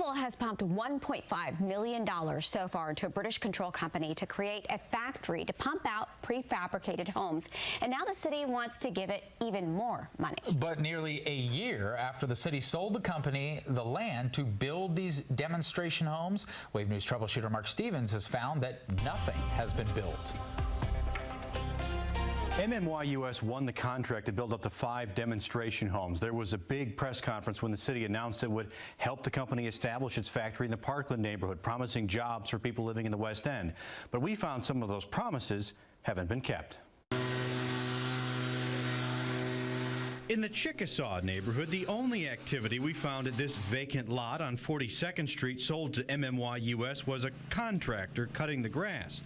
Louisville has pumped $1.5 million so far into a British control company to create a factory to pump out prefabricated homes. And now the city wants to give it even more money. But nearly a year after the city sold the company the land to build these demonstration homes, Wave News troubleshooter Mark Stevens has found that nothing has been built. MMY US won the contract to build up to 5 demonstration homes. There was a big press conference when the city announced it would help the company establish its factory in the Parkland neighborhood, promising jobs for people living in the West End. But we found some of those promises haven't been kept. In the Chickasaw neighborhood, the only activity we found at this vacant lot on 42nd Street sold to MMY US was a contractor cutting the grass.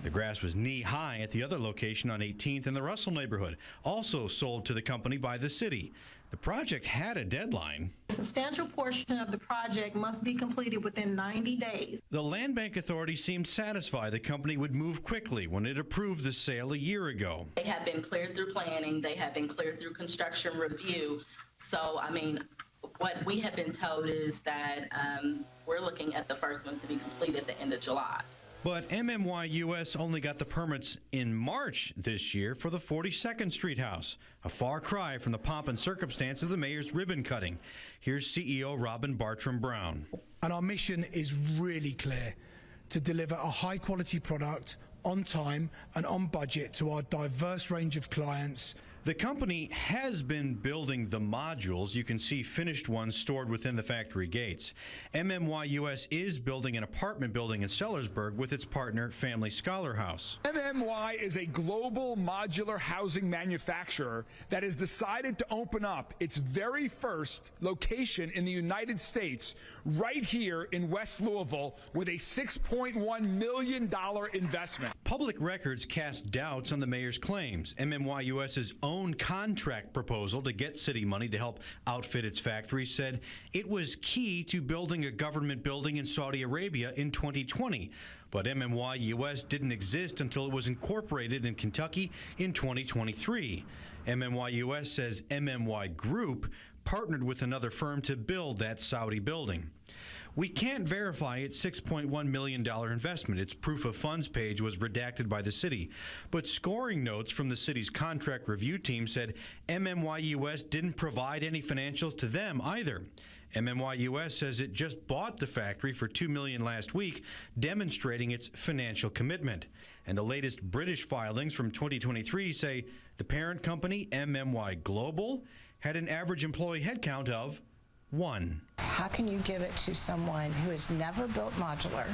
The grass was knee-high at the other location on 18th in the Russell neighborhood, also sold to the company by the city. The project had a deadline. A substantial portion of the project must be completed within 90 days. The Land Bank Authority seemed satisfied the company would move quickly when it approved the sale a year ago. They have been cleared through planning. They have been cleared through construction review. So, I mean, what we have been told is that we're looking at the first one to be complete at the end of July. But MMY US only got the permits in March this year for the 42nd Street house, a far cry from the pomp and circumstance of the mayor's ribbon cutting. Here's CEO Robin Bartram Brown. And our mission is really clear: to deliver a high-quality product on time and on budget to our diverse range of clients. The company has been building the modules. You can see finished ones stored within the factory gates. MMY US is building an apartment building in Sellersburg with its partner, Family Scholar House. MMY is a global modular housing manufacturer that has decided to open up its very first location in the United States right here in West Louisville with a $6.1 million investment. Public records cast doubts on the mayor's claims. MMY US's own contract proposal to get city money to help outfit its factory said it was key to building a government building in Saudi Arabia in 2020. But MMY US didn't exist until it was incorporated in Kentucky in 2023. MMY US says MMY Group partnered with another firm to build that Saudi building. We can't verify its $6.1 million investment. Its proof of funds page was redacted by the city. But scoring notes from the city's contract review team said MMY US didn't provide any financials to them either. MMY US says it just bought the factory for $2 million last week, demonstrating its financial commitment. And the latest British filings from 2023 say the parent company, MMY Global, had an average employee headcount of 1. How can you give it to someone who has never built modular,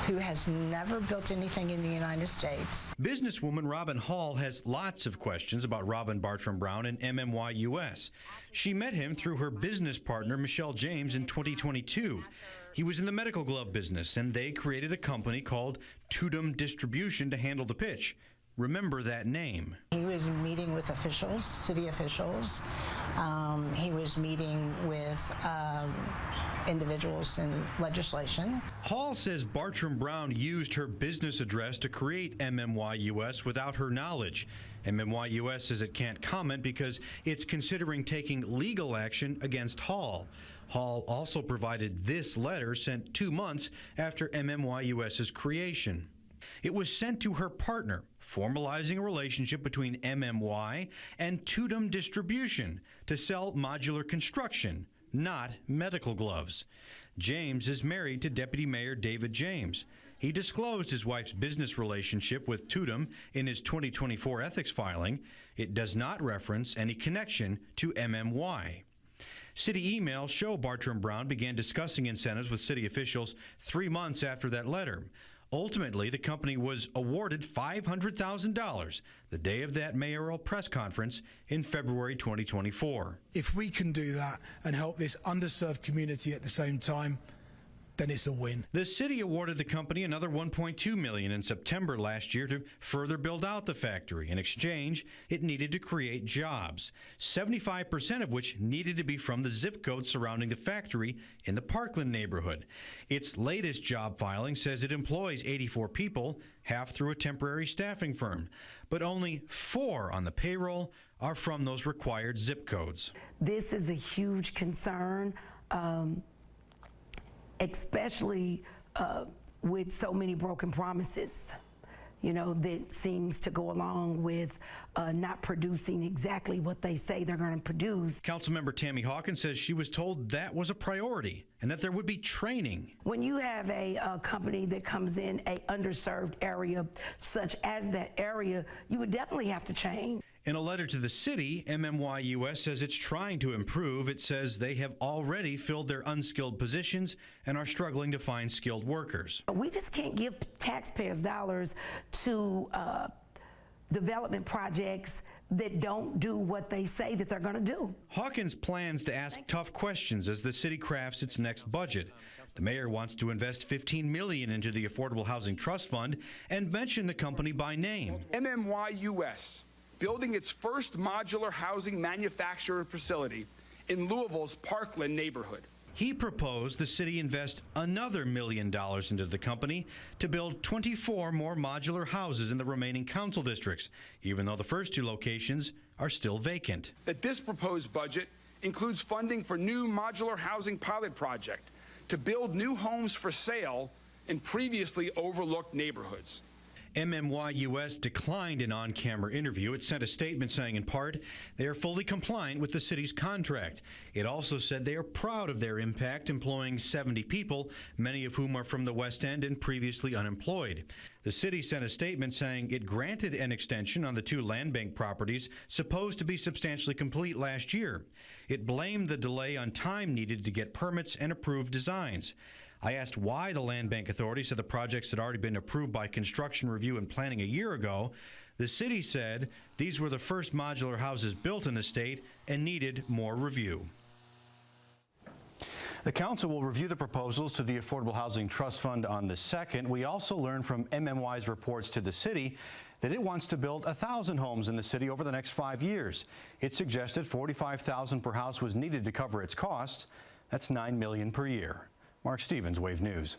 who has never built anything in the United States? Businesswoman Robin Hall has lots of questions about Robin Bartram Brown and MMY US. She met him through her business partner, Michelle James, in 2022. He was in the medical glove business, and they created a company called Troubleshooters Distribution to handle the pitch. Remember that name. He was meeting with officials, city officials. He was meeting with individuals in legislation. Hall says Bartram Brown used her business address to create MMY US without her knowledge. MMY US says it can't comment because it's considering taking legal action against Hall. Hall also provided this letter sent 2 months after MMY US's creation. It was sent to her partner, formalizing a relationship between MMY and Troubleshooters Distribution to sell modular construction, not medical gloves. James is married to Deputy Mayor David James. He disclosed his wife's business relationship with Troubleshooters in his 2024 ethics filing. It does not reference any connection to MMY. City emails show Bartram Brown began discussing incentives with city officials 3 months after that letter. Ultimately, the company was awarded $500,000 the day of that mayoral press conference in February 2024. If we can do that and help this underserved community at the same time, then it's a win. The city awarded the company another $1.2 million in September last year to further build out the factory. In exchange, it needed to create jobs, 75% of which needed to be from the zip code surrounding the factory in the Parkland neighborhood. Its latest job filing says it employs 84 people, half through a temporary staffing firm, but only 4 on the payroll are from those required zip codes. This is a huge concern. especially with so many broken promises, that seems to go along with not producing exactly what they say they're going to produce. Councilmember Tammy Hawkins says she was told that was a priority and that there would be training. When you have a company that comes in a underserved area, such as that area, you would definitely have to change. In a letter to the city, MMYUS says it's trying to improve. It says they have already filled their unskilled positions and are struggling to find skilled workers. We just can't give taxpayers dollars to development projects that don't do what they say that they're going to do. Hawkins plans to ask tough questions as the city crafts its next budget. The mayor wants to invest $15 million into the Affordable Housing Trust Fund and mention the company by name. MMYUS, building its first modular housing manufacturing facility in Louisville's Parkland neighborhood. He proposed the city invest another $1 million into the company to build 24 more modular houses in the remaining council districts, even though the first 2 locations are still vacant. That this proposed budget includes funding for new modular housing pilot project to build new homes for sale in previously overlooked neighborhoods. MMYUS declined an on-camera interview. It sent a statement saying, in part, they are fully compliant with the city's contract. It also said they are proud of their impact, employing 70 people, many of whom are from the West End and previously unemployed. The city sent a statement saying it granted an extension on the 2 land bank properties supposed to be substantially complete last year. It blamed the delay on time needed to get permits and approve designs. I asked why the Land Bank Authority said the projects had already been approved by construction review and planning a year ago. The city said these were the first modular houses built in the state and needed more review. The council will review the proposals to the Affordable Housing Trust Fund on the 2nd. We also learned from MMY's reports to the city that it wants to build 1,000 homes in the city over the next 5 years. It suggested $45,000 per house was needed to cover its costs. That's $9 million per year. Mark Stevens, Wave News.